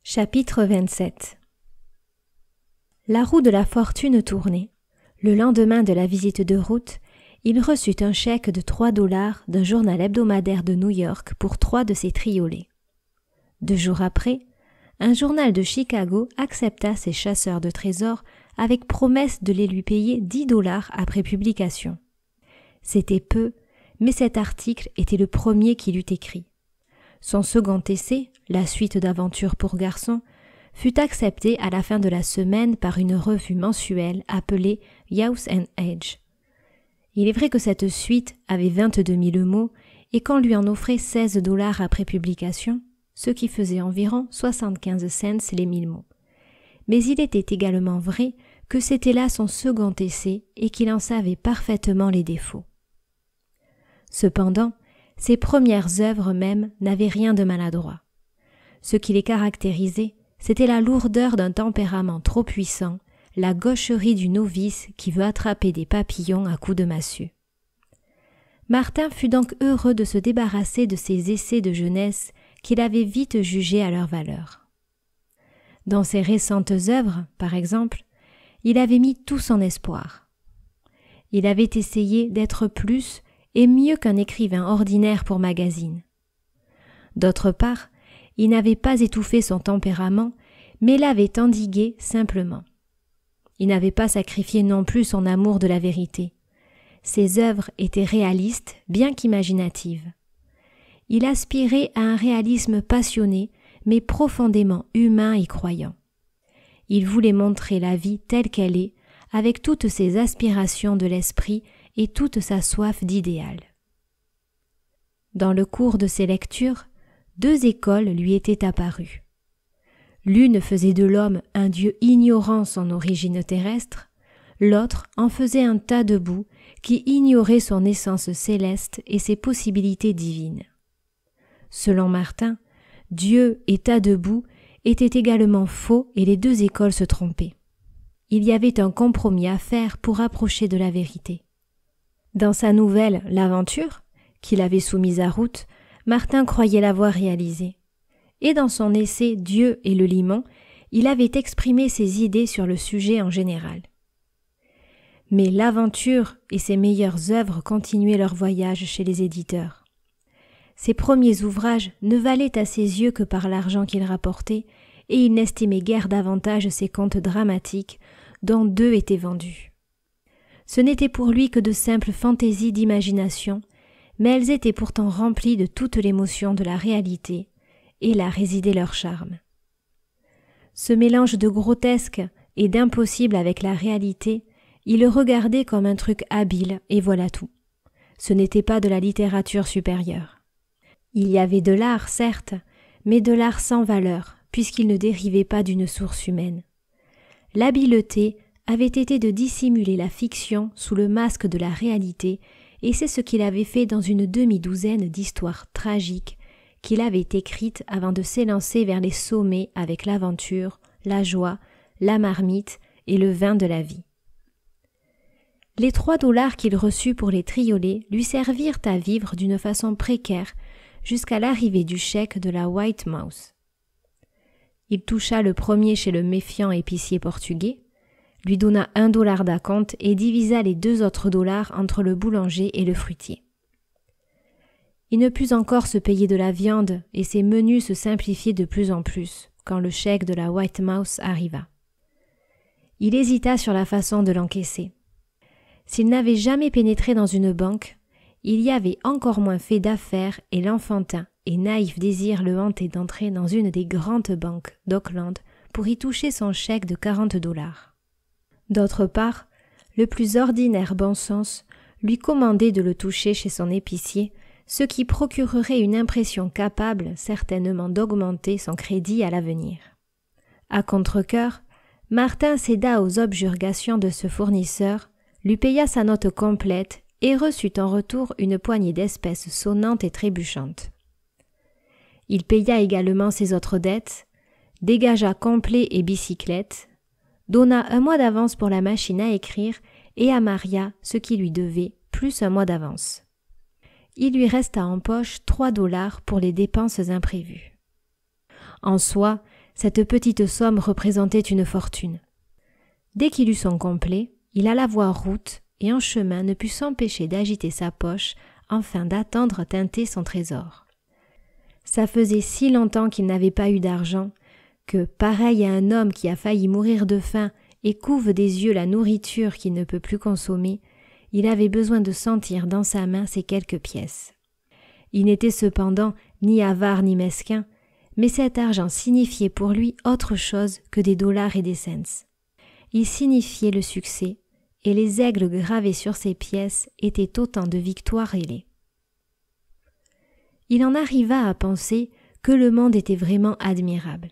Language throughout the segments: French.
Chapitre 27. La roue de la fortune tournait. Le lendemain de la visite de Ruth, il reçut un chèque de $3 d'un journal hebdomadaire de New York pour 3 de ses triolets. 2 jours après, un journal de Chicago accepta ses chasseurs de trésors avec promesse de les lui payer $10 après publication. C'était peu, mais cet article était le premier qu'il eût écrit. Son second essai, La suite d'aventures pour garçons, fut accepté à la fin de la semaine par une revue mensuelle appelée Youth and Age. Il est vrai que cette suite avait 22 000 mots et qu'on lui en offrait $16 après publication, ce qui faisait environ 75 cents les 1000 mots. Mais il était également vrai que c'était là son second essai et qu'il en savait parfaitement les défauts. Cependant, ses premières œuvres même n'avaient rien de maladroit. Ce qui les caractérisait, c'était la lourdeur d'un tempérament trop puissant, la gaucherie du novice qui veut attraper des papillons à coups de massue. Martin fut donc heureux de se débarrasser de ces essais de jeunesse qu'il avait vite jugés à leur valeur. Dans ses récentes œuvres, par exemple, il avait mis tout son espoir. Il avait essayé d'être plus et mieux qu'un écrivain ordinaire pour magazine. D'autre part, il n'avait pas étouffé son tempérament, mais l'avait endigué simplement. Il n'avait pas sacrifié non plus son amour de la vérité. Ses œuvres étaient réalistes, bien qu'imaginatives. Il aspirait à un réalisme passionné, mais profondément humain et croyant. Il voulait montrer la vie telle qu'elle est, avec toutes ses aspirations de l'esprit et toute sa soif d'idéal. Dans le cours de ses lectures, 2 écoles lui étaient apparues. L'une faisait de l'homme un dieu ignorant son origine terrestre, l'autre en faisait un tas de boue qui ignorait son essence céleste et ses possibilités divines. Selon Martin, Dieu et tas de boue étaient également faux et les 2 écoles se trompaient. Il y avait un compromis à faire pour approcher de la vérité. Dans sa nouvelle « L'aventure », qu'il avait soumise à Ruth, Martin croyait l'avoir réalisée. Et dans son essai « Dieu et le limon », il avait exprimé ses idées sur le sujet en général. Mais l'aventure et ses meilleures œuvres continuaient leur voyage chez les éditeurs. Ses premiers ouvrages ne valaient à ses yeux que par l'argent qu'ils rapportaient, et il n'estimait guère davantage ses contes dramatiques, dont 2 étaient vendus. Ce n'était pour lui que de simples fantaisies d'imagination, mais elles étaient pourtant remplies de toute l'émotion de la réalité, et là résidait leur charme. Ce mélange de grotesque et d'impossible avec la réalité, il le regardait comme un truc habile, et voilà tout. Ce n'était pas de la littérature supérieure. Il y avait de l'art, certes, mais de l'art sans valeur, puisqu'il ne dérivait pas d'une source humaine. L'habileté avait été de dissimuler la fiction sous le masque de la réalité, et c'est ce qu'il avait fait dans une demi-douzaine d'histoires tragiques qu'il avait écrites avant de s'élancer vers les sommets avec l'aventure, la joie, la marmite et le vin de la vie. Les $3 qu'il reçut pour les triolets lui servirent à vivre d'une façon précaire jusqu'à l'arrivée du chèque de la White Mouse. Il toucha le premier chez le méfiant épicier portugais, lui donna $1 d'acompte et divisa les 2 autres dollars entre le boulanger et le fruitier. Il ne put encore se payer de la viande et ses menus se simplifiaient de plus en plus quand le chèque de la White Mouse arriva. Il hésita sur la façon de l'encaisser. S'il n'avait jamais pénétré dans une banque, il y avait encore moins fait d'affaires et l'enfantin et naïf désir le hantait d'entrer dans une des grandes banques d'Auckland pour y toucher son chèque de $40. D'autre part, le plus ordinaire bon sens lui commandait de le toucher chez son épicier, ce qui procurerait une impression capable certainement d'augmenter son crédit à l'avenir. À contre-cœur, Martin céda aux objurgations de ce fournisseur, lui paya sa note complète et reçut en retour une poignée d'espèces sonnantes et trébuchantes. Il paya également ses autres dettes, dégagea complet et bicyclette, donna 1 mois d'avance pour la machine à écrire et à Maria ce qui lui devait, plus 1 mois d'avance. Il lui resta en poche $3 pour les dépenses imprévues. En soi, Cette petite somme représentait une fortune. Dès qu'il eut son complet, il alla voir Ruth et en chemin ne put s'empêcher d'agiter sa poche afin d'attendre teinter son trésor. Ça faisait si longtemps qu'il n'avait pas eu d'argent que, pareil à un homme qui a failli mourir de faim et couve des yeux la nourriture qu'il ne peut plus consommer, il avait besoin de sentir dans sa main ces quelques pièces. Il n'était cependant ni avare ni mesquin, mais cet argent signifiait pour lui autre chose que des dollars et des cents. Il signifiait le succès, et les aigles gravés sur ces pièces étaient autant de victoires ailées. Il en arriva à penser que le monde était vraiment admirable.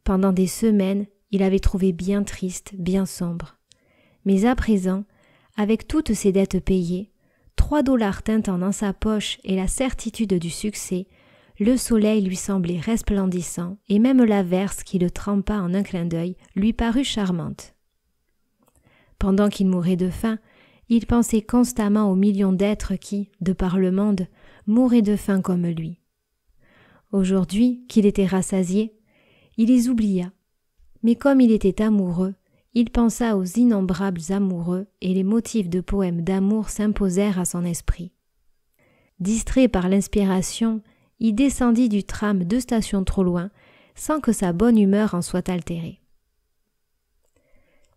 Pendant des semaines, il avait trouvé bien triste, bien sombre. Mais à présent, avec toutes ses dettes payées, 3 dollars tintant dans sa poche et la certitude du succès, le soleil lui semblait resplendissant et même l'averse qui le trempa en un clin d'œil lui parut charmante. Pendant qu'il mourait de faim, il pensait constamment aux millions d'êtres qui, de par le monde, mouraient de faim comme lui. Aujourd'hui, qu'il était rassasié, il les oublia. Mais comme il était amoureux, il pensa aux innombrables amoureux et les motifs de poèmes d'amour s'imposèrent à son esprit. Distrait par l'inspiration, il descendit du tram 2 stations trop loin, sans que sa bonne humeur en soit altérée.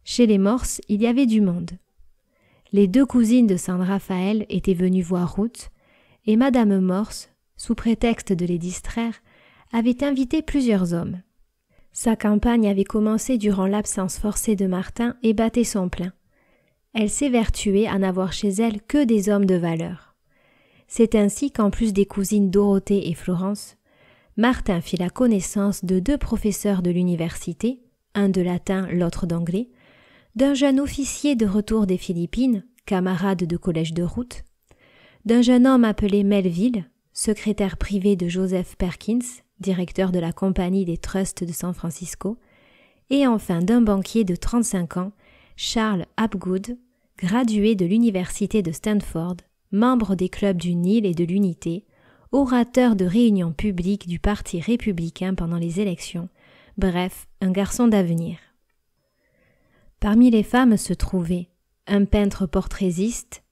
Chez les Morse, il y avait du monde. Les 2 cousines de San Raphaël étaient venues voir Ruth, et Madame Morse, sous prétexte de les distraire, avait invité plusieurs hommes. Sa campagne avait commencé durant l'absence forcée de Martin et battait son plein. Elle s'évertuait à n'avoir chez elle que des hommes de valeur. C'est ainsi qu'en plus des cousines Dorothée et Florence, Martin fit la connaissance de 2 professeurs de l'université, un de latin, l'autre d'anglais, d'un jeune officier de retour des Philippines, camarade de collège de Ruth, d'un jeune homme appelé Melville, secrétaire privé de Joseph Perkins, directeur de la Compagnie des Trusts de San Francisco, et enfin d'un banquier de 35 ans, Charles Hapgood, gradué de l'université de Stanford, membre des clubs du Nil et de l'Unité, orateur de réunions publiques du Parti républicain pendant les élections, bref, un garçon d'avenir. Parmi les femmes se trouvaient un peintre portraitiste,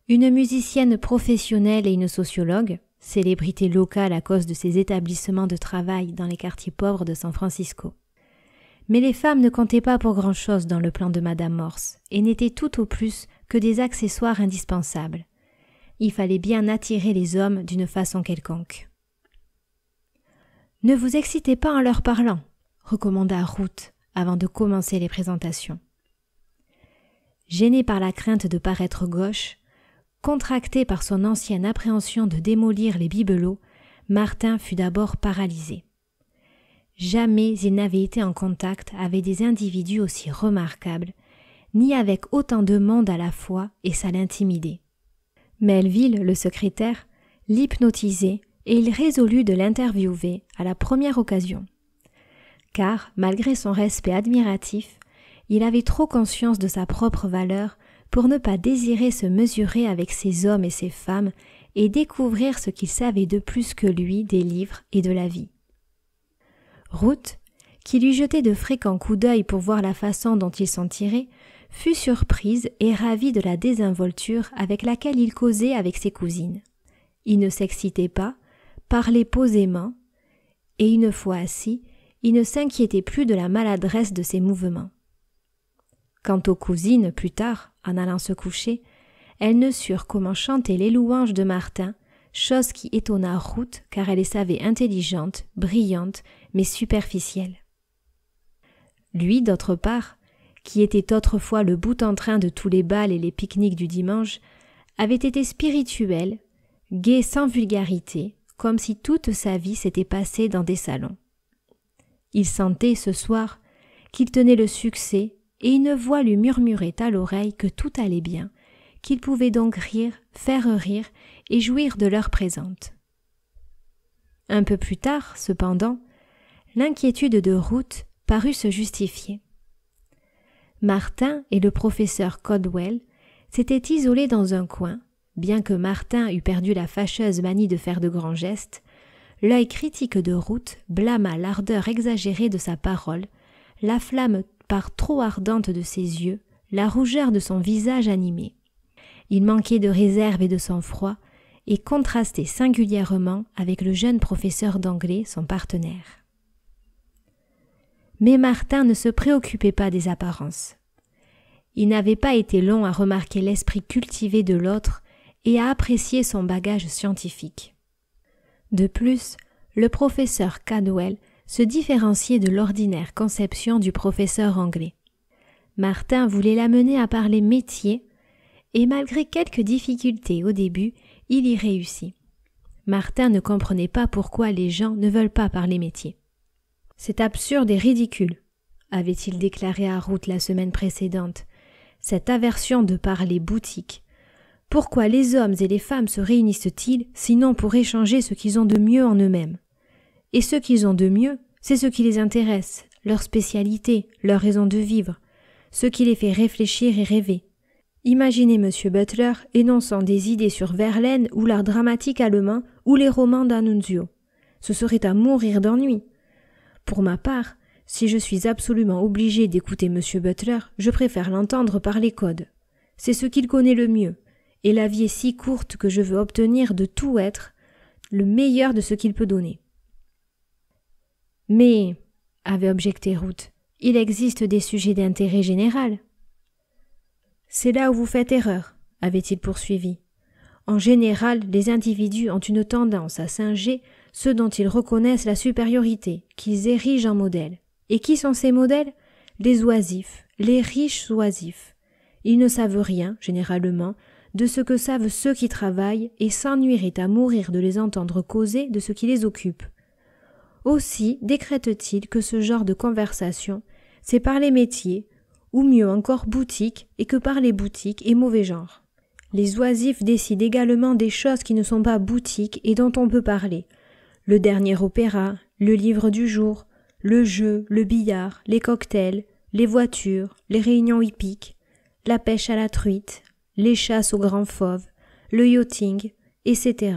une musicienne professionnelle et une sociologue, célébrité locale à cause de ses établissements de travail dans les quartiers pauvres de San Francisco. Mais les femmes ne comptaient pas pour grand-chose dans le plan de Madame Morse et n'étaient tout au plus que des accessoires indispensables. Il fallait bien attirer les hommes d'une façon quelconque. « Ne vous excitez pas en leur parlant », recommanda Ruth avant de commencer les présentations. Gêné par la crainte de paraître gauche, contracté par son ancienne appréhension de démolir les bibelots, Martin fut d'abord paralysé. Jamais il n'avait été en contact avec des individus aussi remarquables, ni avec autant de monde à la fois, et ça l'intimidait. Melville, le secrétaire, l'hypnotisait et il résolut de l'interviewer à la première occasion. Car, malgré son respect admiratif, il avait trop conscience de sa propre valeur pour ne pas désirer se mesurer avec ces hommes et ces femmes et découvrir ce qu'ils savaient de plus que lui des livres et de la vie. Ruth, qui lui jetait de fréquents coups d'œil pour voir la façon dont il s'en tirait, fut surprise et ravie de la désinvolture avec laquelle il causait avec ses cousines. Il ne s'excitait pas, parlait posément, et une fois assis, il ne s'inquiétait plus de la maladresse de ses mouvements. Quant aux cousines, plus tard, en allant se coucher, elles ne surent comment chanter les louanges de Martin, chose qui étonna Ruth car elle les savait intelligente, brillante, mais superficielle. Lui, d'autre part, qui était autrefois le bout en train de tous les bals et les pique-niques du dimanche, avait été spirituel, gai sans vulgarité, comme si toute sa vie s'était passée dans des salons. Il sentait, ce soir, qu'il tenait le succès, et une voix lui murmurait à l'oreille que tout allait bien, qu'il pouvait donc rire, faire rire et jouir de l'heure présente. Un peu plus tard, cependant, l'inquiétude de Ruth parut se justifier. Martin et le professeur Caldwell s'étaient isolés dans un coin, bien que Martin eût perdu la fâcheuse manie de faire de grands gestes, l'œil critique de Ruth blâma l'ardeur exagérée de sa parole, la flamme par trop ardente de ses yeux, la rougeur de son visage animé. Il manquait de réserve et de sang-froid, et contrastait singulièrement avec le jeune professeur d'anglais, son partenaire. Mais Martin ne se préoccupait pas des apparences. Il n'avait pas été long à remarquer l'esprit cultivé de l'autre et à apprécier son bagage scientifique. De plus, le professeur Caldwell se différenciait de l'ordinaire conception du professeur anglais. Martin voulait l'amener à parler métier, et malgré quelques difficultés au début, il y réussit. Martin ne comprenait pas pourquoi les gens ne veulent pas parler métier. « C'est absurde et ridicule », avait-il déclaré à Ruth la semaine précédente, cette aversion de parler boutique. Pourquoi les hommes et les femmes se réunissent-ils sinon pour échanger ce qu'ils ont de mieux en eux-mêmes? Et ce qu'ils ont de mieux, c'est ce qui les intéresse, leur spécialité, leur raison de vivre, ce qui les fait réfléchir et rêver. Imaginez M. Butler énonçant des idées sur Verlaine ou l'art dramatique allemand ou les romans d'Annunzio. Ce serait à mourir d'ennui. Pour ma part, si je suis absolument obligé d'écouter M. Butler, je préfère l'entendre parler code. C'est ce qu'il connaît le mieux, et la vie est si courte que je veux obtenir de tout être le meilleur de ce qu'il peut donner. Mais, avait objecté Ruth, il existe des sujets d'intérêt général. C'est là où vous faites erreur, avait-il poursuivi. En général, les individus ont une tendance à singer ceux dont ils reconnaissent la supériorité, qu'ils érigent en modèle. Et qui sont ces modèles? Les oisifs, les riches oisifs. Ils ne savent rien, généralement, de ce que savent ceux qui travaillent et s'ennuieraient à mourir de les entendre causer de ce qui les occupe. Aussi décrète-t-il que ce genre de conversation, c'est par les métiers, ou mieux encore boutique, et que par les boutiques et mauvais genre. Les oisifs décident également des choses qui ne sont pas boutiques et dont on peut parler. Le dernier opéra, le livre du jour, le jeu, le billard, les cocktails, les voitures, les réunions hippiques, la pêche à la truite, les chasses aux grands fauves, le yachting, etc.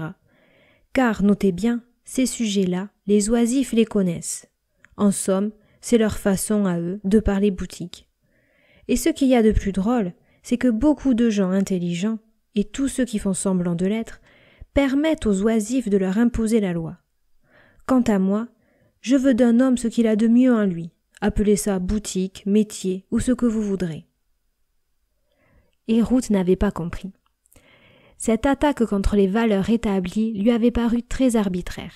Car, notez bien, ces sujets-là, les oisifs les connaissent. En somme, c'est leur façon à eux de parler boutique. Et ce qu'il y a de plus drôle, c'est que beaucoup de gens intelligents, et tous ceux qui font semblant de l'être, permettent aux oisifs de leur imposer la loi. Quant à moi, je veux d'un homme ce qu'il a de mieux en lui, appelez ça boutique, métier ou ce que vous voudrez. Et Ruth n'avait pas compris. Cette attaque contre les valeurs établies lui avait paru très arbitraire.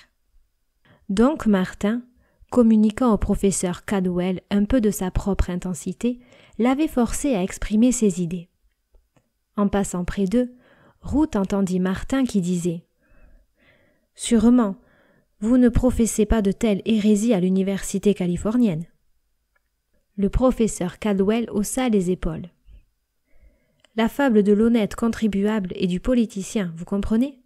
Donc Martin, communiquant au professeur Caldwell un peu de sa propre intensité, l'avait forcé à exprimer ses idées. En passant près d'eux, Ruth entendit Martin qui disait « Sûrement, vous ne professez pas de telles hérésies à l'université californienne. » Le professeur Caldwell haussa les épaules. « La fable de l'honnête contribuable et du politicien, vous comprenez?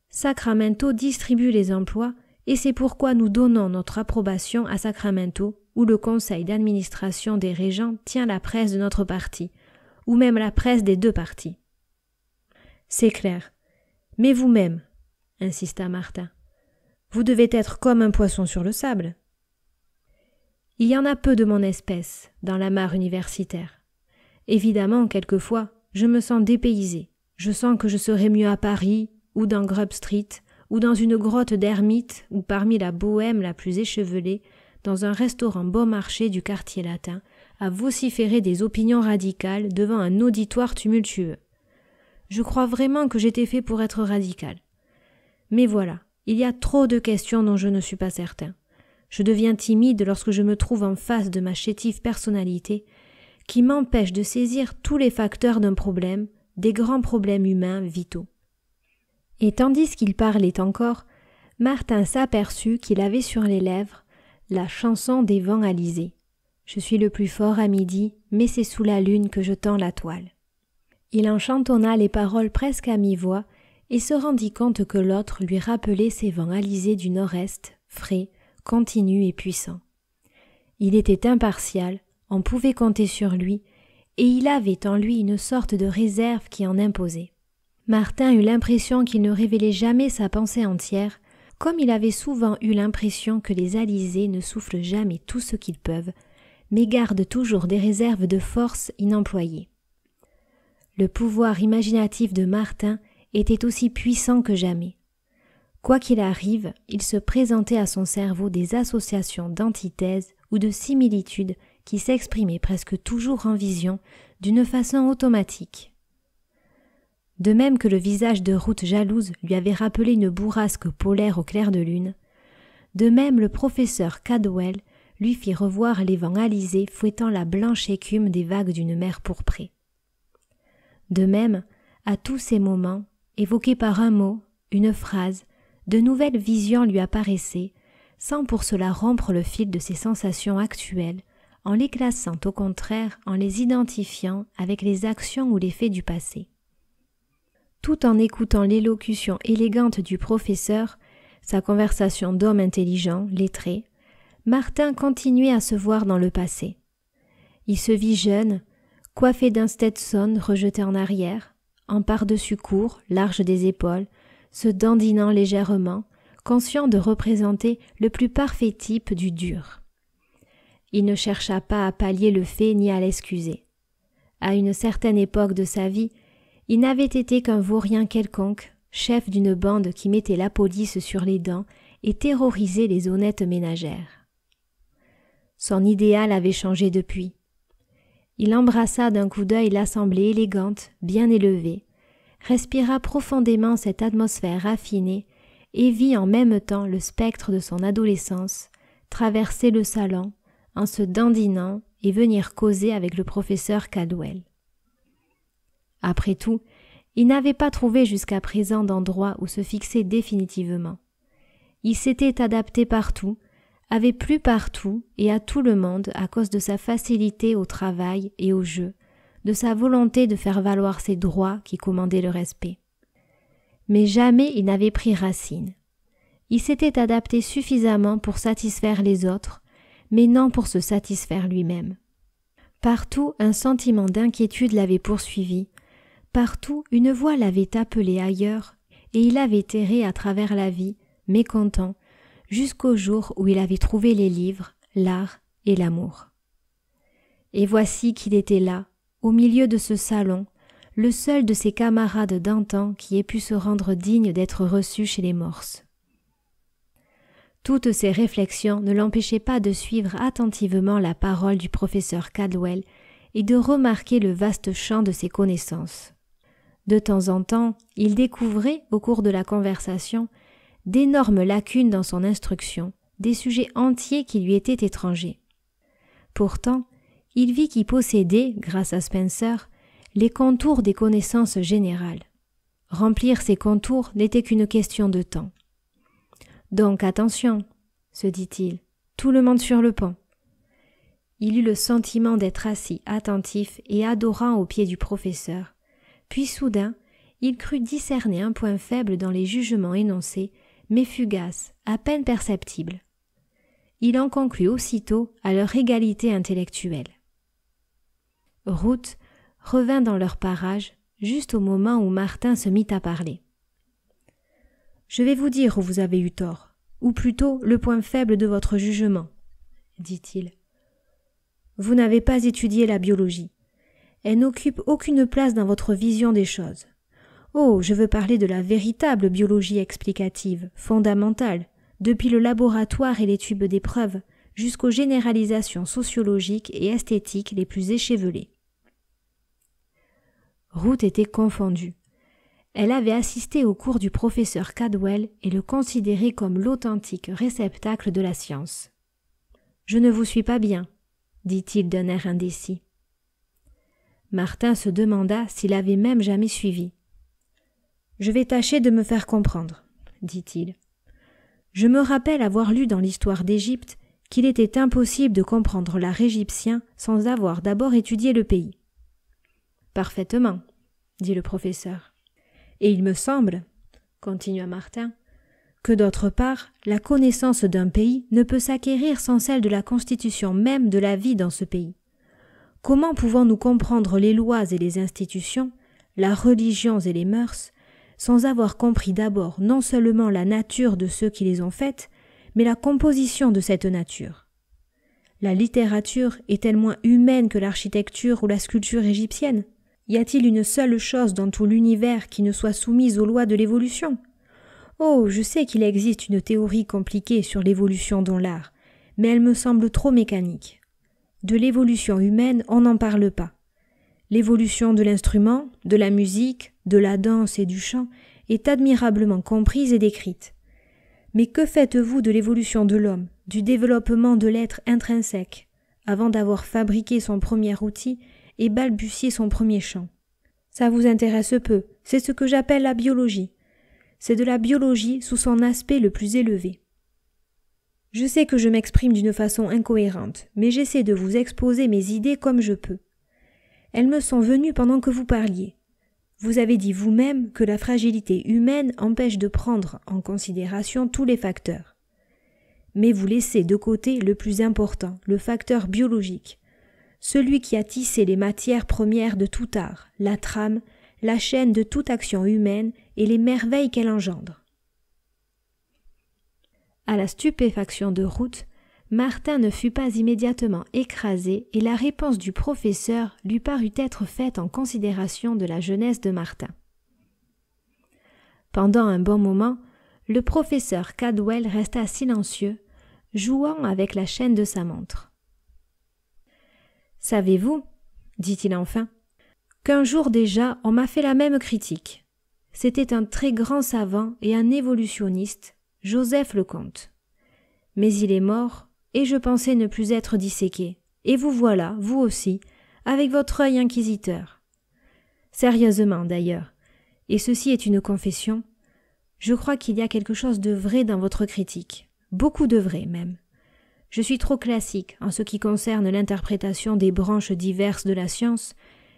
Sacramento distribue les emplois et c'est pourquoi nous donnons notre approbation à Sacramento, où le conseil d'administration des régents tient la presse de notre parti, ou même la presse des deux partis. » C'est clair. Mais vous-même, insista Martin, vous devez être comme un poisson sur le sable. Il y en a peu de mon espèce dans la mare universitaire. Évidemment, quelquefois, je me sens dépaysé. Je sens que je serais mieux à Paris, ou dans Grub Street, ou dans une grotte d'ermite, ou parmi la bohème la plus échevelée, dans un restaurant bon marché du quartier latin, à vociférer des opinions radicales devant un auditoire tumultueux. Je crois vraiment que j'étais fait pour être radical. Mais voilà, il y a trop de questions dont je ne suis pas certain. Je deviens timide lorsque je me trouve en face de ma chétive personnalité, qui m'empêche de saisir tous les facteurs d'un problème, des grands problèmes humains vitaux. Et tandis qu'il parlait encore, Martin s'aperçut qu'il avait sur les lèvres la chanson des vents alizés. Je suis le plus fort à midi, mais c'est sous la lune que je tends la toile. Il en chantonna les paroles presque à mi-voix et se rendit compte que l'autre lui rappelait ces vents alizés du nord-est, frais, continus et puissants. Il était impartial, on pouvait compter sur lui, et il avait en lui une sorte de réserve qui en imposait. Martin eut l'impression qu'il ne révélait jamais sa pensée entière, Comme il avait souvent eu l'impression que les alizés ne soufflent jamais tout ce qu'ils peuvent, mais gardent toujours des réserves de force inemployées. Le pouvoir imaginatif de Martin était aussi puissant que jamais. Quoi qu'il arrive, il se présentait à son cerveau des associations d'antithèses ou de similitudes qui s'exprimaient presque toujours en vision d'une façon automatique. De même que le visage de Ruth jalouse lui avait rappelé une bourrasque polaire au clair de lune, de même le professeur Cadwell lui fit revoir les vents alizés fouettant la blanche écume des vagues d'une mer pourprée. De même, à tous ces moments, évoqués par un mot, une phrase, de nouvelles visions lui apparaissaient, sans pour cela rompre le fil de ses sensations actuelles, en les classant au contraire, en les identifiant avec les actions ou les faits du passé. Tout en écoutant l'élocution élégante du professeur, sa conversation d'homme intelligent, lettré, Martin continuait à se voir dans le passé. Il se vit jeune, coiffé d'un Stetson rejeté en arrière, en par-dessus court, large des épaules, se dandinant légèrement, conscient de représenter le plus parfait type du dur. Il ne chercha pas à pallier le fait ni à l'excuser. À une certaine époque de sa vie, il n'avait été qu'un vaurien quelconque, chef d'une bande qui mettait la police sur les dents et terrorisait les honnêtes ménagères. Son idéal avait changé depuis. Il embrassa d'un coup d'œil l'assemblée élégante, bien élevée, respira profondément cette atmosphère raffinée et vit en même temps le spectre de son adolescence traverser le salon en se dandinant et venir causer avec le professeur Cadwell. Après tout, il n'avait pas trouvé jusqu'à présent d'endroit où se fixer définitivement. Il s'était adapté partout, avait plu partout et à tout le monde à cause de sa facilité au travail et au jeu, de sa volonté de faire valoir ses droits qui commandaient le respect. Mais jamais il n'avait pris racine. Il s'était adapté suffisamment pour satisfaire les autres, mais non pour se satisfaire lui-même. Partout un sentiment d'inquiétude l'avait poursuivi, partout une voix l'avait appelé ailleurs, et il avait erré à travers la vie, mécontent, jusqu'au jour où il avait trouvé les livres, l'art et l'amour. Et voici qu'il était là, au milieu de ce salon, le seul de ses camarades d'antan qui ait pu se rendre digne d'être reçu chez les Morse. Toutes ces réflexions ne l'empêchaient pas de suivre attentivement la parole du professeur Cadwell et de remarquer le vaste champ de ses connaissances. De temps en temps, il découvrait, au cours de la conversation, d'énormes lacunes dans son instruction, des sujets entiers qui lui étaient étrangers. Pourtant, il vit qu'il possédait, grâce à Spencer, les contours des connaissances générales. Remplir ces contours n'était qu'une question de temps. Donc attention, se dit-il, tout le monde sur le pont. Il eut le sentiment d'être assis, attentif et adorant aux pieds du professeur. Puis soudain, il crut discerner un point faible dans les jugements énoncés, mais fugace, à peine perceptible. Il en conclut aussitôt à leur égalité intellectuelle. Ruth revint dans leur parage, juste au moment où Martin se mit à parler. « Je vais vous dire où vous avez eu tort, ou plutôt le point faible de votre jugement, » dit-il. « Vous n'avez pas étudié la biologie. Elle n'occupe aucune place dans votre vision des choses. Oh, je veux parler de la véritable biologie explicative, fondamentale, depuis le laboratoire et les tubes d'épreuves, jusqu'aux généralisations sociologiques et esthétiques les plus échevelées. » Ruth était confondue. Elle avait assisté au cours du professeur Cadwell et le considérait comme l'authentique réceptacle de la science. « Je ne vous suis pas bien, » dit-il d'un air indécis. Martin se demanda s'il avait même jamais suivi. « Je vais tâcher de me faire comprendre, » dit-il. « Je me rappelle avoir lu dans l'histoire d'Égypte qu'il était impossible de comprendre l'art égyptien sans avoir d'abord étudié le pays. »« Parfaitement, » dit le professeur. « Et il me semble, » continua Martin, « que d'autre part, la connaissance d'un pays ne peut s'acquérir sans celle de la constitution même de la vie dans ce pays. Comment pouvons-nous comprendre les lois et les institutions, la religion et les mœurs, sans avoir compris d'abord non seulement la nature de ceux qui les ont faites, mais la composition de cette nature. La littérature est-elle moins humaine que l'architecture ou la sculpture égyptienne? Y a-t-il une seule chose dans tout l'univers qui ne soit soumise aux lois de l'évolution? Oh, je sais qu'il existe une théorie compliquée sur l'évolution dans l'art, mais elle me semble trop mécanique. De l'évolution humaine, on n'en parle pas. L'évolution de l'instrument, de la musique, de la danse et du chant est admirablement comprise et décrite. Mais que faites-vous de l'évolution de l'homme, du développement de l'être intrinsèque, avant d'avoir fabriqué son premier outil et balbutié son premier chant? Ça vous intéresse peu, c'est ce que j'appelle la biologie. C'est de la biologie sous son aspect le plus élevé. Je sais que je m'exprime d'une façon incohérente, mais j'essaie de vous exposer mes idées comme je peux. Elles me sont venues pendant que vous parliez. Vous avez dit vous-même que la fragilité humaine empêche de prendre en considération tous les facteurs. Mais vous laissez de côté le plus important, le facteur biologique, celui qui a tissé les matières premières de tout art, la trame, la chaîne de toute action humaine et les merveilles qu'elle engendre. À la stupéfaction de Ruth, Martin ne fut pas immédiatement écrasé et la réponse du professeur lui parut être faite en considération de la jeunesse de Martin. Pendant un bon moment, le professeur Caldwell resta silencieux, jouant avec la chaîne de sa montre. « Savez-vous, dit-il enfin, qu'un jour déjà on m'a fait la même critique. C'était un très grand savant et un évolutionniste, Joseph Lecomte. Mais il est mort, et je pensais ne plus être disséqué. Et vous voilà, vous aussi, avec votre œil inquisiteur. Sérieusement d'ailleurs, et ceci est une confession, je crois qu'il y a quelque chose de vrai dans votre critique, beaucoup de vrai même. Je suis trop classique en ce qui concerne l'interprétation des branches diverses de la science,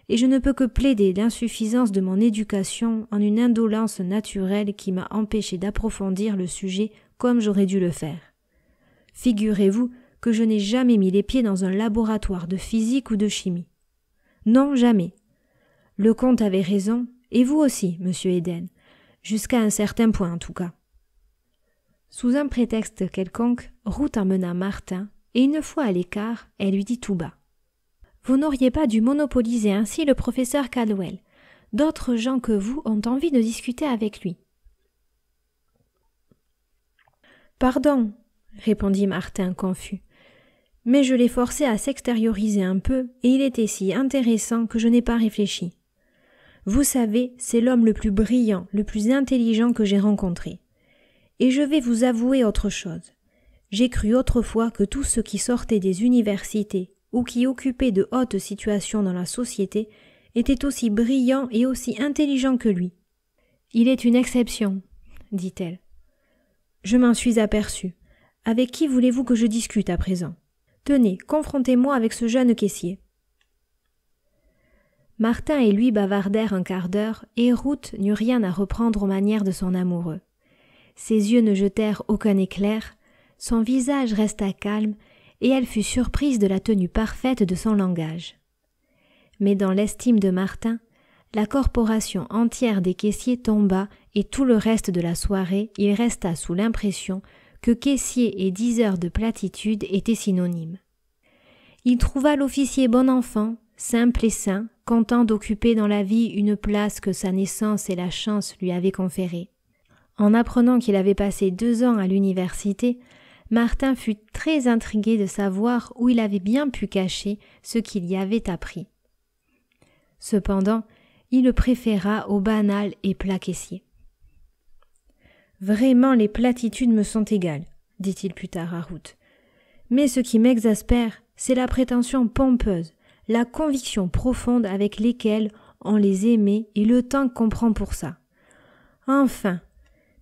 et je ne peux que plaider l'insuffisance de mon éducation en une indolence naturelle qui m'a empêché d'approfondir le sujet comme j'aurais dû le faire. Figurez-vous que je n'ai jamais mis les pieds dans un laboratoire de physique ou de chimie. Non, jamais. Lecomte avait raison, et vous aussi, monsieur Eden, jusqu'à un certain point en tout cas. Sous un prétexte quelconque, Ruth emmena Martin, et une fois à l'écart, elle lui dit tout bas. « Vous n'auriez pas dû monopoliser ainsi le professeur Caldwell. D'autres gens que vous ont envie de discuter avec lui. »« Pardon, » répondit Martin confus. « Mais je l'ai forcé à s'extérioriser un peu, et il était si intéressant que je n'ai pas réfléchi. Vous savez, c'est l'homme le plus brillant, le plus intelligent que j'ai rencontré. Et je vais vous avouer autre chose. J'ai cru autrefois que tous ceux qui sortaient des universités ou qui occupaient de hautes situations dans la société étaient aussi brillants et aussi intelligents que lui. Il est une exception, dit-elle. Je m'en suis aperçue. Avec qui voulez-vous que je discute à présent? Tenez, confrontez-moi avec ce jeune caissier. Martin et lui bavardèrent un quart d'heure, et Ruth n'eut rien à reprendre aux manières de son amoureux. Ses yeux ne jetèrent aucun éclair, son visage resta calme, et elle fut surprise de la tenue parfaite de son langage. Mais dans l'estime de Martin, la corporation entière des caissiers tomba, et tout le reste de la soirée, il resta sous l'impression que caissier et 10 heures de platitude étaient synonymes. Il trouva l'officier bon enfant, simple et sain, content d'occuper dans la vie une place que sa naissance et la chance lui avaient conférée. En apprenant qu'il avait passé 2 ans à l'université, Martin fut très intrigué de savoir où il avait bien pu cacher ce qu'il y avait appris. Cependant, il le préféra au banal et plat caissier. « Vraiment, les platitudes me sont égales, » dit-il plus tard à Ruth. « Mais ce qui m'exaspère, c'est la prétention pompeuse, la conviction profonde avec lesquelles on les aimait et le temps qu'on prend pour ça. Enfin,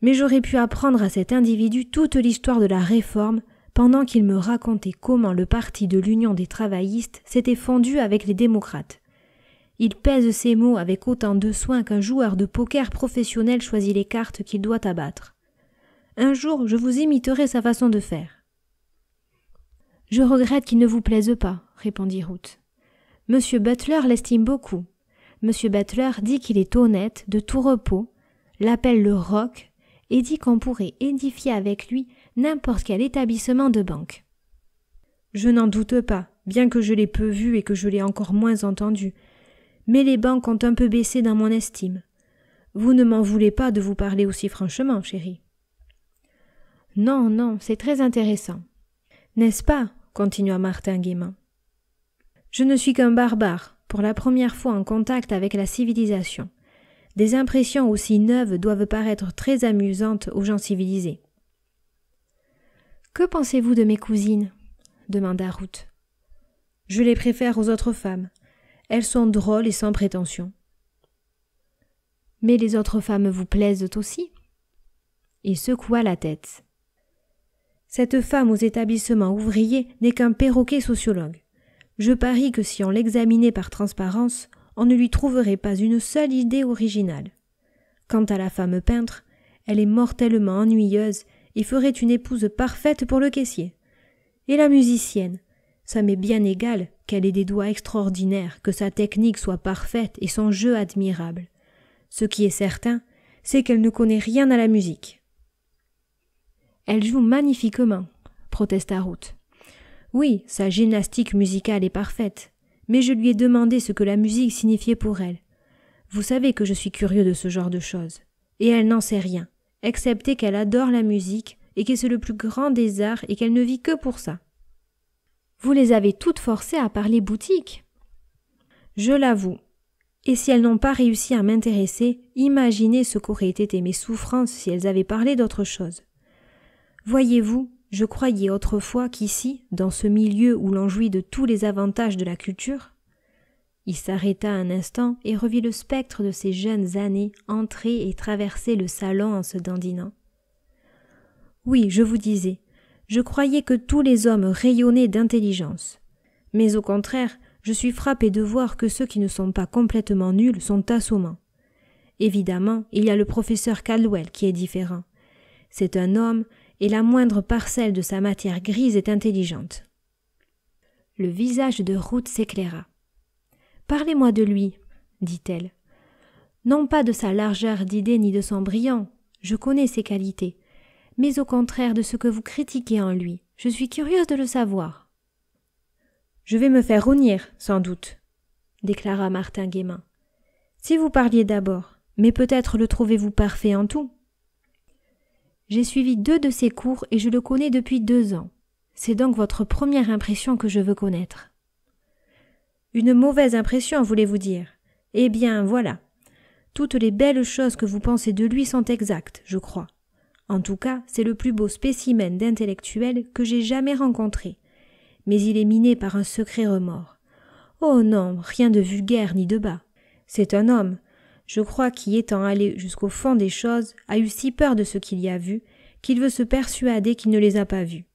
mais j'aurais pu apprendre à cet individu toute l'histoire de la Réforme pendant qu'il me racontait comment le parti de l'Union des travaillistes s'était fondu avec les démocrates. Il pèse ses mots avec autant de soin qu'un joueur de poker professionnel choisit les cartes qu'il doit abattre. Un jour, je vous imiterai sa façon de faire. « Je regrette qu'il ne vous plaise pas, » répondit Ruth. « Monsieur Butler l'estime beaucoup. Monsieur Butler dit qu'il est honnête, de tout repos. l'appelle le roc et dit qu'on pourrait édifier avec lui n'importe quel établissement de banque. Je n'en doute pas, bien que je l'ai peu vu et que je l'ai encore moins entendu. Mais les banques ont un peu baissé dans mon estime. Vous ne m'en voulez pas de vous parler aussi franchement, chérie. Non, non, c'est très intéressant. N'est-ce pas? Continua Martin gaiement. Je ne suis qu'un barbare, pour la première fois en contact avec la civilisation. Des impressions aussi neuves doivent paraître très amusantes aux gens civilisés. Que pensez-vous de mes cousines? Demanda Ruth. Je les préfère aux autres femmes. Elles sont drôles et sans prétention. Mais les autres femmes vous plaisent aussi? Il secoua la tête. Cette femme aux établissements ouvriers n'est qu'un perroquet sociologue. Je parie que si on l'examinait par transparence, on ne lui trouverait pas une seule idée originale. Quant à la femme peintre, elle est mortellement ennuyeuse et ferait une épouse parfaite pour le caissier. Et la musicienne, ça m'est bien égal qu'elle ait des doigts extraordinaires, que sa technique soit parfaite et son jeu admirable. Ce qui est certain, c'est qu'elle ne connaît rien à la musique. Elle joue magnifiquement, protesta Ruth. Oui, sa gymnastique musicale est parfaite, mais je lui ai demandé ce que la musique signifiait pour elle. Vous savez que je suis curieux de ce genre de choses. Et elle n'en sait rien, excepté qu'elle adore la musique et que c'est le plus grand des arts et qu'elle ne vit que pour ça. Vous les avez toutes forcées à parler boutique. Je l'avoue. Et si elles n'ont pas réussi à m'intéresser, imaginez ce qu'auraient été mes souffrances si elles avaient parlé d'autre chose. Voyez-vous, je croyais autrefois qu'ici, dans ce milieu où l'on jouit de tous les avantages de la culture, il s'arrêta un instant et revit le spectre de ses jeunes années entrer et traverser le salon en se dandinant. Oui, je vous disais, je croyais que tous les hommes rayonnaient d'intelligence. Mais au contraire, je suis frappé de voir que ceux qui ne sont pas complètement nuls sont assommants. Évidemment, il y a le professeur Caldwell qui est différent. C'est un homme et la moindre parcelle de sa matière grise est intelligente. Le visage de Ruth s'éclaira. « Parlez-moi de lui, dit-elle. Non pas de sa largeur d'idées ni de son brillant, je connais ses qualités, mais au contraire de ce que vous critiquez en lui. Je suis curieuse de le savoir. » Je vais me faire rognir, sans doute, déclara Martin gaiement. Si vous parliez d'abord, mais peut-être le trouvez-vous parfait en tout? J'ai suivi 2 de ses cours et je le connais depuis 2 ans. C'est donc votre première impression que je veux connaître. Une mauvaise impression, voulez-vous dire? Eh bien, voilà. Toutes les belles choses que vous pensez de lui sont exactes, je crois. En tout cas, c'est le plus beau spécimen d'intellectuel que j'ai jamais rencontré. Mais il est miné par un secret remords. Oh non, rien de vulgaire ni de bas. C'est un homme, je crois, qui étant allé jusqu'au fond des choses, a eu si peur de ce qu'il y a vu, qu'il veut se persuader qu'il ne les a pas vus.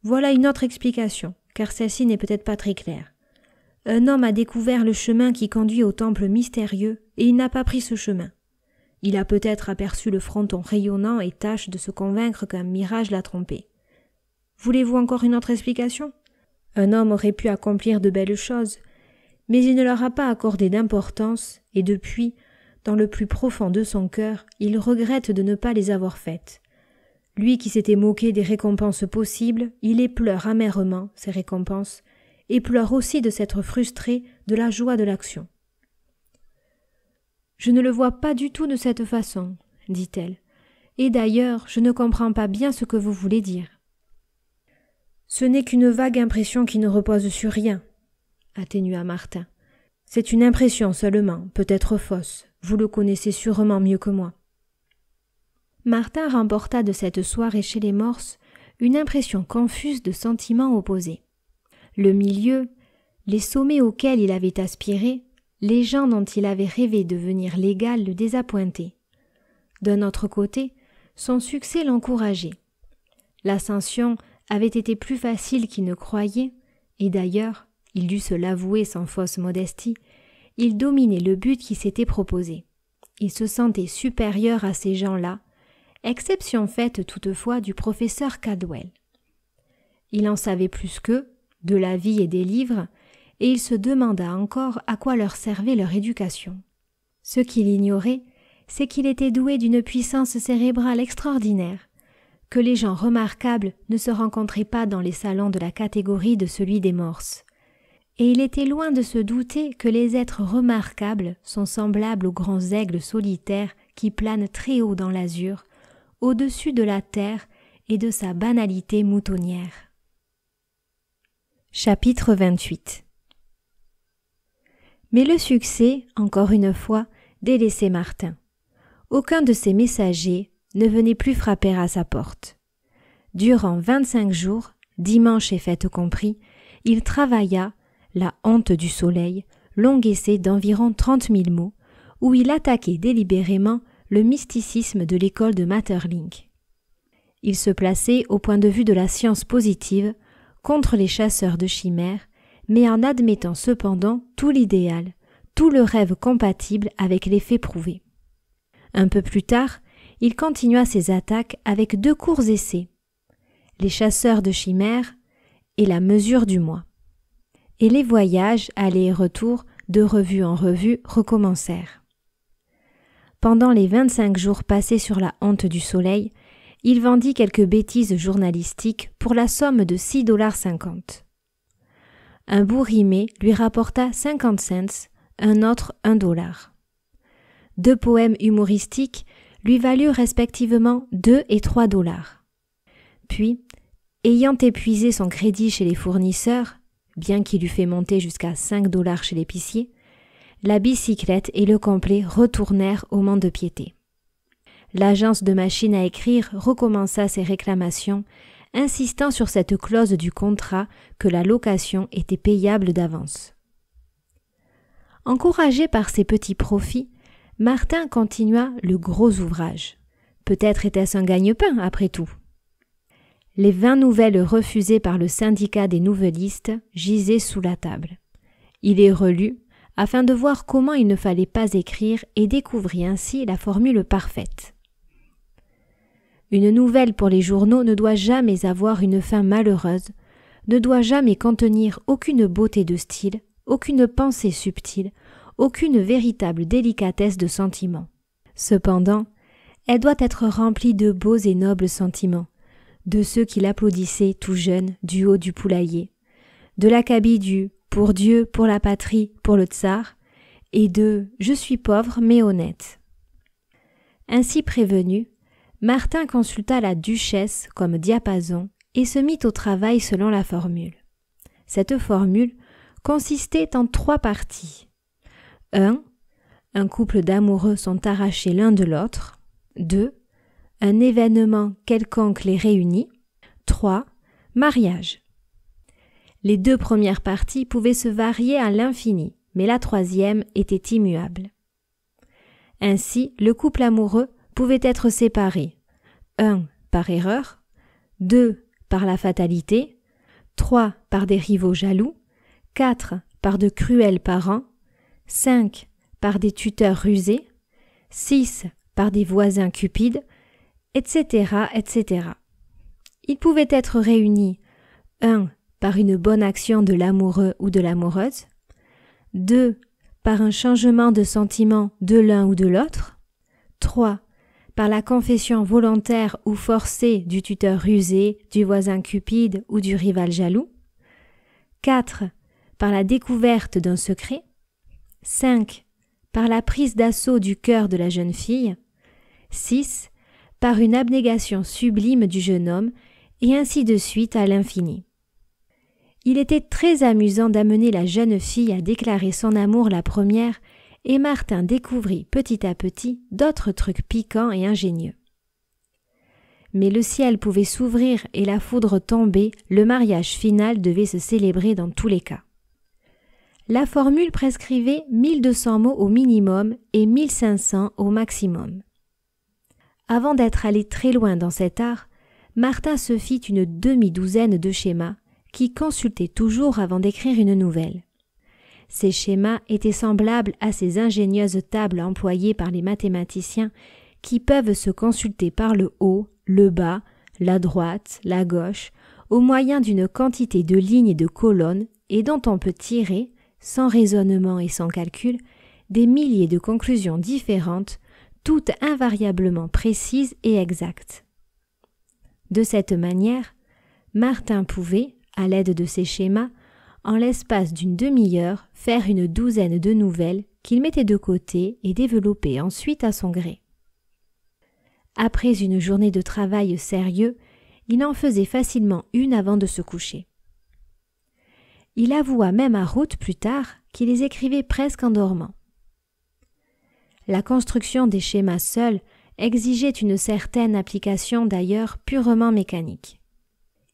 Voilà une autre explication, car celle-ci n'est peut-être pas très claire. Un homme a découvert le chemin qui conduit au temple mystérieux, et il n'a pas pris ce chemin. Il a peut-être aperçu le fronton rayonnant et tâche de se convaincre qu'un mirage l'a trompé. Voulez-vous encore une autre explication? Un homme aurait pu accomplir de belles choses, mais il ne leur a pas accordé d'importance, et depuis, dans le plus profond de son cœur, il regrette de ne pas les avoir faites. Lui qui s'était moqué des récompenses possibles, il épleure amèrement ces récompenses, et pleure aussi de s'être frustré de la joie de l'action. « Je ne le vois pas du tout de cette façon, dit-elle, et d'ailleurs, je ne comprends pas bien ce que vous voulez dire. » Ce n'est qu'une vague impression qui ne repose sur rien, atténua Martin. C'est une impression seulement, peut-être fausse. Vous le connaissez sûrement mieux que moi. Martin remporta de cette soirée chez les Morse une impression confuse de sentiments opposés. Le milieu, les sommets auxquels il avait aspiré, les gens dont il avait rêvé devenir l'égal le désappointaient. D'un autre côté, son succès l'encourageait. L'ascension avait été plus facile qu'il ne croyait, et d'ailleurs, il dut se l'avouer sans fausse modestie, il dominait le but qui s'était proposé. Il se sentait supérieur à ces gens-là, exception faite toutefois du professeur Caldwell. Il en savait plus qu'eux, de la vie et des livres, et il se demanda encore à quoi leur servait leur éducation. Ce qu'il ignorait, c'est qu'il était doué d'une puissance cérébrale extraordinaire, que les gens remarquables ne se rencontraient pas dans les salons de la catégorie de celui des morses. Et il était loin de se douter que les êtres remarquables sont semblables aux grands aigles solitaires qui planent très haut dans l'azur, au-dessus de la terre et de sa banalité moutonnière. Chapitre 28. Mais le succès, encore une fois, délaissait Martin. Aucun de ses messagers ne venait plus frapper à sa porte. Durant 25 jours, dimanche et fête compris, il travailla, la honte du soleil, long essai d'environ 30 000 mots, où il attaquait délibérément le mysticisme de l'école de Maeterlinck. Il se plaçait au point de vue de la science positive contre les chasseurs de chimères, mais en admettant cependant tout l'idéal, tout le rêve compatible avec les faits prouvés. Un peu plus tard, il continua ses attaques avec 2 courts essais, les chasseurs de chimères et la mesure du moi. Et les voyages, aller et retour, de revue en revue, recommencèrent. Pendant les 25 jours passés sur la honte du soleil, il vendit quelques bêtises journalistiques pour la somme de 6,50 $. Un bourrimé lui rapporta 50 cents, un autre $1. 2 poèmes humoristiques lui valurent respectivement 2 et 3 $. Puis, ayant épuisé son crédit chez les fournisseurs, bien qu'il eût fait monter jusqu'à 5 $ chez l'épicier, la bicyclette et le complet retournèrent au mont-de-piété. L'agence de machines à écrire recommença ses réclamations, insistant sur cette clause du contrat que la location était payable d'avance. Encouragé par ses petits profits, Martin continua le gros ouvrage. Peut-être était-ce un gagne-pain, après tout. Les 20 nouvelles refusées par le syndicat des nouvellistes gisaient sous la table. Il les relut, afin de voir comment il ne fallait pas écrire et découvrit ainsi la formule parfaite. Une nouvelle pour les journaux ne doit jamais avoir une fin malheureuse, ne doit jamais contenir aucune beauté de style, aucune pensée subtile, aucune véritable délicatesse de sentiment. Cependant, elle doit être remplie de beaux et nobles sentiments, de ceux qui l'applaudissaient tout jeune du haut du poulailler, de l'acabit du « pour Dieu, pour la patrie, pour le tsar » et de « je suis pauvre mais honnête ». Ainsi prévenu, Martin consulta la duchesse comme diapason et se mit au travail selon la formule. Cette formule consistait en 3 parties. 1. Un couple d'amoureux sont arrachés l'un de l'autre. 2. Un événement quelconque les réunit. 3. Mariage. Les 2 premières parties pouvaient se varier à l'infini, mais la 3e était immuable. Ainsi, le couple amoureux pouvait être séparé. 1. Par erreur. 2. Par la fatalité. 3. Par des rivaux jaloux. 4. Par de cruels parents. 5. Par des tuteurs rusés. 6. Par des voisins cupides, etc., etc. Ils pouvaient être réunis 1. Par une bonne action de l'amoureux ou de l'amoureuse, 2. Par un changement de sentiment de l'un ou de l'autre, 3. Par la confession volontaire ou forcée du tuteur rusé, du voisin cupide ou du rival jaloux, 4. Par la découverte d'un secret, 5. Par la prise d'assaut du cœur de la jeune fille, 6. Par une abnégation sublime du jeune homme, et ainsi de suite à l'infini. Il était très amusant d'amener la jeune fille à déclarer son amour la première, et Martin découvrit petit à petit d'autres trucs piquants et ingénieux. Mais le ciel pouvait s'ouvrir et la foudre tomber, le mariage final devait se célébrer dans tous les cas. La formule prescrivait 1200 mots au minimum et 1500 au maximum. Avant d'être allé très loin dans cet art, Martin se fit une demi-douzaine de schémas qui consultait toujours avant d'écrire une nouvelle. Ces schémas étaient semblables à ces ingénieuses tables employées par les mathématiciens qui peuvent se consulter par le haut, le bas, la droite, la gauche, au moyen d'une quantité de lignes et de colonnes et dont on peut tirer, sans raisonnement et sans calcul, des milliers de conclusions différentes, toutes invariablement précises et exactes. De cette manière, Martin pouvait, à l'aide de ces schémas, en l'espace d'une demi-heure, faire une douzaine de nouvelles qu'il mettait de côté et développait ensuite à son gré. Après une journée de travail sérieux, il en faisait facilement une avant de se coucher. Il avoua même à Ruth plus tard qu'il les écrivait presque en dormant. La construction des schémas seuls exigeait une certaine application d'ailleurs purement mécanique.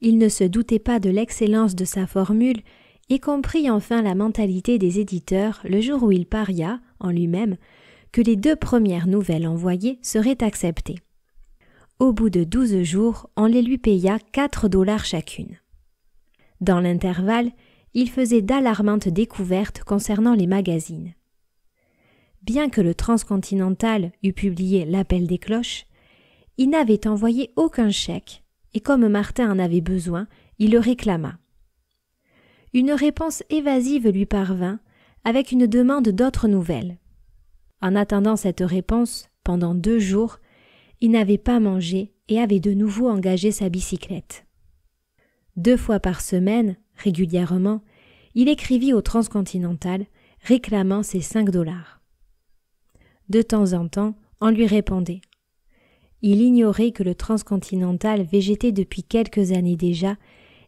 Il ne se doutait pas de l'excellence de sa formule et comprit enfin la mentalité des éditeurs le jour où il paria, en lui-même, que les 2 premières nouvelles envoyées seraient acceptées. Au bout de 12 jours, on les lui paya 4 $ chacune. Dans l'intervalle, il faisait d'alarmantes découvertes concernant les magazines. Bien que le Transcontinental eût publié L'Appel des cloches, il n'avait envoyé aucun chèque, et comme Martin en avait besoin, il le réclama. Une réponse évasive lui parvint, avec une demande d'autres nouvelles. En attendant cette réponse, pendant 2 jours, il n'avait pas mangé et avait de nouveau engagé sa bicyclette. 2 fois par semaine, régulièrement, il écrivit au Transcontinental, réclamant ses 5 $. De temps en temps, on lui répondait. Il ignorait que le Transcontinental végétait depuis quelques années déjà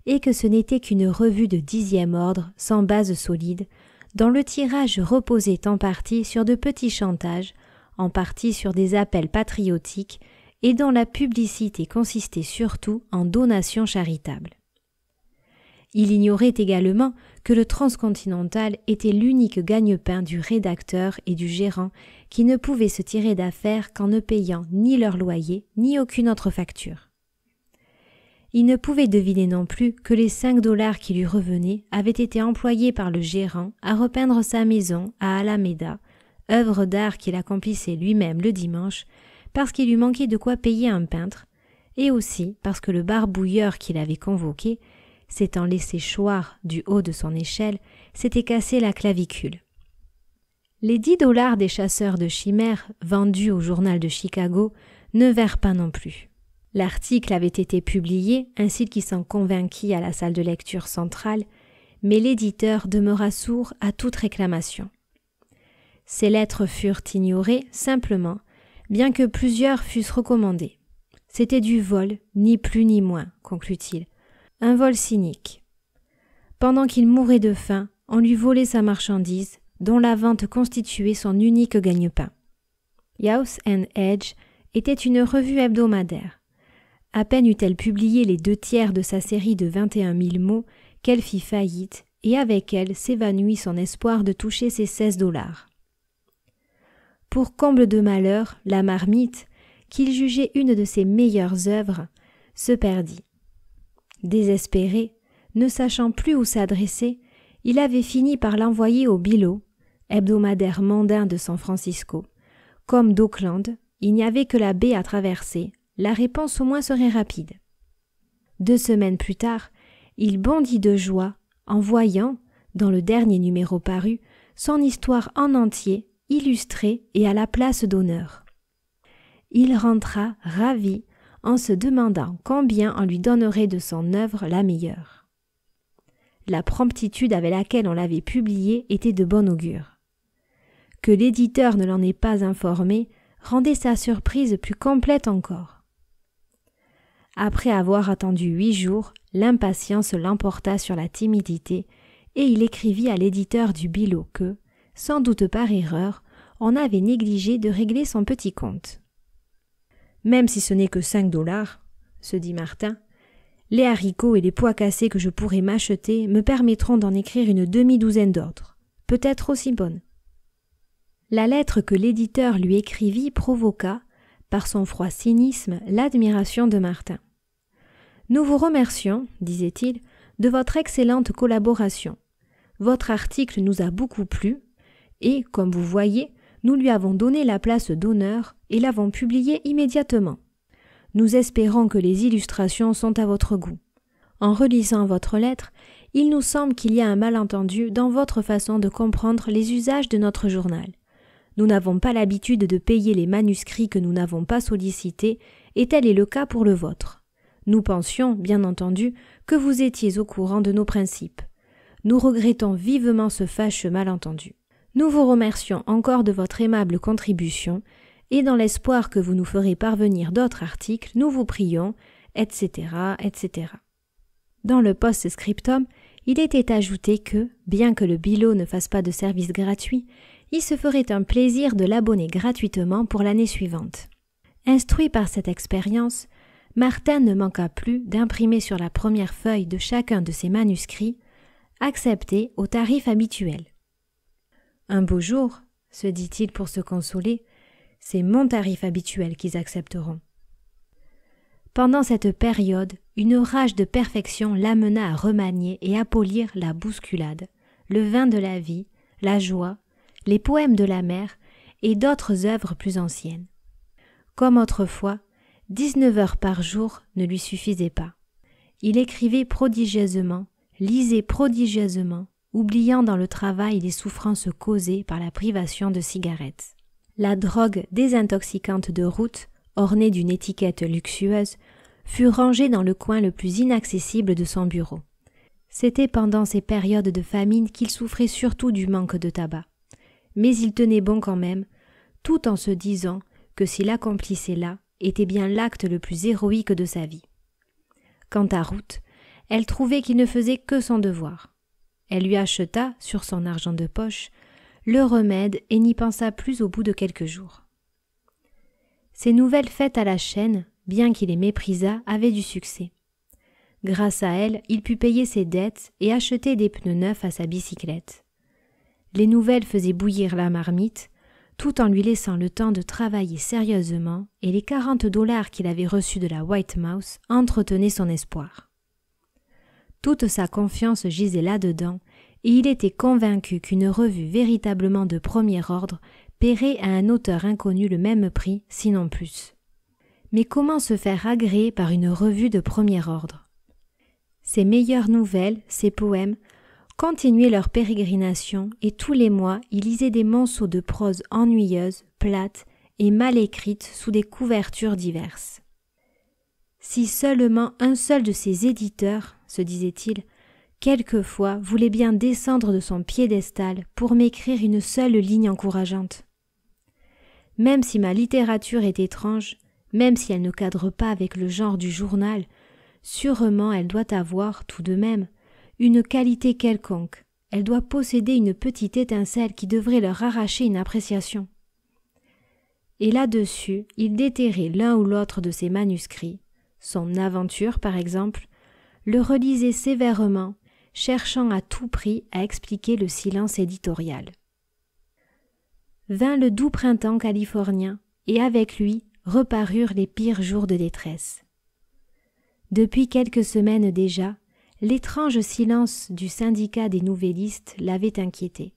et que ce n'était qu'une revue de 10e ordre, sans base solide, dont le tirage reposait en partie sur de petits chantages, en partie sur des appels patriotiques et dont la publicité consistait surtout en donations charitables. Il ignorait également que le Transcontinental était l'unique gagne-pain du rédacteur et du gérant qui ne pouvaient se tirer d'affaire qu'en ne payant ni leur loyer ni aucune autre facture. Il ne pouvait deviner non plus que les 5 $ qui lui revenaient avaient été employés par le gérant à repeindre sa maison à Alameda, œuvre d'art qu'il accomplissait lui-même le dimanche, parce qu'il lui manquait de quoi payer un peintre, et aussi parce que le barbouilleur qui l'avait convoqué, s'étant laissé choir du haut de son échelle, s'était cassé la clavicule. Les 10 $ des chasseurs de chimères vendus au journal de Chicago ne vinrent pas non plus. L'article avait été publié ainsi qu'il s'en convainquit à la salle de lecture centrale, mais l'éditeur demeura sourd à toute réclamation. Ces lettres furent ignorées simplement, bien que plusieurs fussent recommandées. C'était du vol, ni plus ni moins, conclut-il, un vol cynique. Pendant qu'il mourait de faim, on lui volait sa marchandise, dont la vente constituait son unique gagne-pain. Youth and Edge était une revue hebdomadaire. À peine eut-elle publié les 2/3 de sa série de 21 000 mots qu'elle fit faillite et avec elle s'évanouit son espoir de toucher ses 16 $. Pour comble de malheur, la marmite, qu'il jugeait une de ses meilleures œuvres, se perdit. Désespéré, ne sachant plus où s'adresser, il avait fini par l'envoyer au Billow, hebdomadaire mondain de San Francisco. Comme d'Auckland, il n'y avait que la baie à traverser, la réponse au moins serait rapide. 2 semaines plus tard, il bondit de joie en voyant, dans le dernier numéro paru, son histoire en entier, illustrée et à la place d'honneur. Il rentra ravi en se demandant combien on lui donnerait de son œuvre la meilleure. La promptitude avec laquelle on l'avait publiée était de bon augure. Que l'éditeur ne l'en ait pas informé rendait sa surprise plus complète encore. Après avoir attendu 8 jours, l'impatience l'emporta sur la timidité et il écrivit à l'éditeur du Billow que, sans doute par erreur, on avait négligé de régler son petit compte. « Même si ce n'est que 5 $, se dit Martin, les haricots et les pois cassés que je pourrai m'acheter me permettront d'en écrire une demi-douzaine d'autres, peut-être aussi bonnes. » La lettre que l'éditeur lui écrivit provoqua, par son froid cynisme, l'admiration de Martin. « Nous vous remercions, disait-il, de votre excellente collaboration. Votre article nous a beaucoup plu et, comme vous voyez, nous lui avons donné la place d'honneur et l'avons publié immédiatement. Nous espérons que les illustrations sont à votre goût. En relisant votre lettre, il nous semble qu'il y a un malentendu dans votre façon de comprendre les usages de notre journal. Nous n'avons pas l'habitude de payer les manuscrits que nous n'avons pas sollicités, et tel est le cas pour le vôtre. Nous pensions, bien entendu, que vous étiez au courant de nos principes. Nous regrettons vivement ce fâcheux malentendu. Nous vous remercions encore de votre aimable contribution, et dans l'espoir que vous nous ferez parvenir d'autres articles, nous vous prions, etc., etc. Dans le post-scriptum, il était ajouté que, bien que le Bilot ne fasse pas de service gratuit, il se ferait un plaisir de l'abonner gratuitement pour l'année suivante. Instruit par cette expérience, Martin ne manqua plus d'imprimer sur la première feuille de chacun de ses manuscrits « Accepté au tarif habituel ». Un beau jour, se dit-il pour se consoler, c'est mon tarif habituel qu'ils accepteront. Pendant cette période, une rage de perfection l'amena à remanier et à polir la bousculade, le vin de la vie, la joie, les poèmes de la mer et d'autres œuvres plus anciennes. Comme autrefois, 19 heures par jour ne lui suffisaient pas. Il écrivait prodigieusement, lisait prodigieusement, oubliant dans le travail les souffrances causées par la privation de cigarettes. La drogue désintoxicante de route, ornée d'une étiquette luxueuse, fut rangée dans le coin le plus inaccessible de son bureau. C'était pendant ces périodes de famine qu'il souffrait surtout du manque de tabac. Mais il tenait bon quand même, tout en se disant que s'il accomplissait là, était bien l'acte le plus héroïque de sa vie. Quant à Ruth, elle trouvait qu'il ne faisait que son devoir. Elle lui acheta, sur son argent de poche, le remède et n'y pensa plus au bout de quelques jours. Ces nouvelles faites à la chaîne, bien qu'il les méprisât, avaient du succès. Grâce à elles, il put payer ses dettes et acheter des pneus neufs à sa bicyclette. Les nouvelles faisaient bouillir la marmite, tout en lui laissant le temps de travailler sérieusement, et les 40 $ qu'il avait reçus de la White Mouse entretenaient son espoir. Toute sa confiance gisait là-dedans, et il était convaincu qu'une revue véritablement de premier ordre paierait à un auteur inconnu le même prix, sinon plus. Mais comment se faire agréer par une revue de premier ordre? Ses meilleures nouvelles, ses poèmes, continuaient leur pérégrination et tous les mois il lisait des monceaux de prose ennuyeuse, plate et mal écrite sous des couvertures diverses. Si seulement un seul de ses éditeurs, se disait-il, quelquefois voulait bien descendre de son piédestal pour m'écrire une seule ligne encourageante. Même si ma littérature est étrange, même si elle ne cadre pas avec le genre du journal, sûrement elle doit avoir, tout de même, une qualité quelconque. Elle doit posséder une petite étincelle qui devrait leur arracher une appréciation. Et là-dessus, il déterrait l'un ou l'autre de ses manuscrits, son aventure par exemple, le relisait sévèrement, cherchant à tout prix à expliquer le silence éditorial. Vint le doux printemps californien, et avec lui reparurent les pires jours de détresse. Depuis quelques semaines déjà, l'étrange silence du syndicat des nouvellistes l'avait inquiété.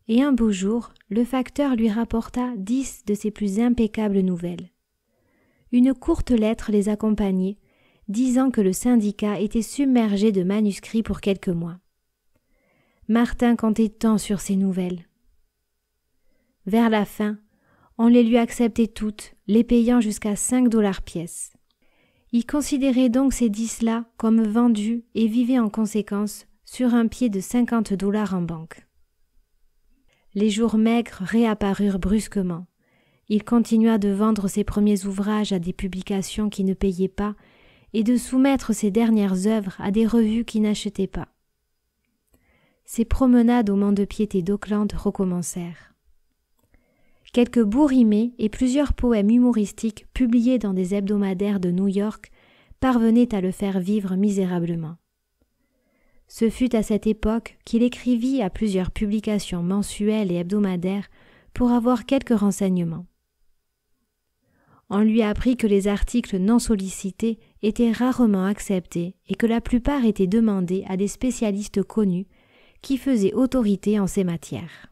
Et un beau jour, le facteur lui rapporta 10 de ses plus impeccables nouvelles. Une courte lettre les accompagnait, disant que le syndicat était submergé de manuscrits pour quelques mois. Martin comptait tant sur ces nouvelles. Vers la fin, on les lui acceptait toutes, les payant jusqu'à 5 $ pièce. Il considérait donc ces 10-là comme vendus et vivait en conséquence sur un pied de 50 $ en banque. Les jours maigres réapparurent brusquement. Il continua de vendre ses premiers ouvrages à des publications qui ne payaient pas et de soumettre ses dernières œuvres à des revues qui n'achetaient pas. Ses promenades au mont-de-piété d'Auckland recommencèrent. Quelques bourrimés et plusieurs poèmes humoristiques publiés dans des hebdomadaires de New York parvenaient à le faire vivre misérablement. Ce fut à cette époque qu'il écrivit à plusieurs publications mensuelles et hebdomadaires pour avoir quelques renseignements. On lui apprit que les articles non sollicités étaient rarement acceptés et que la plupart étaient demandés à des spécialistes connus qui faisaient autorité en ces matières.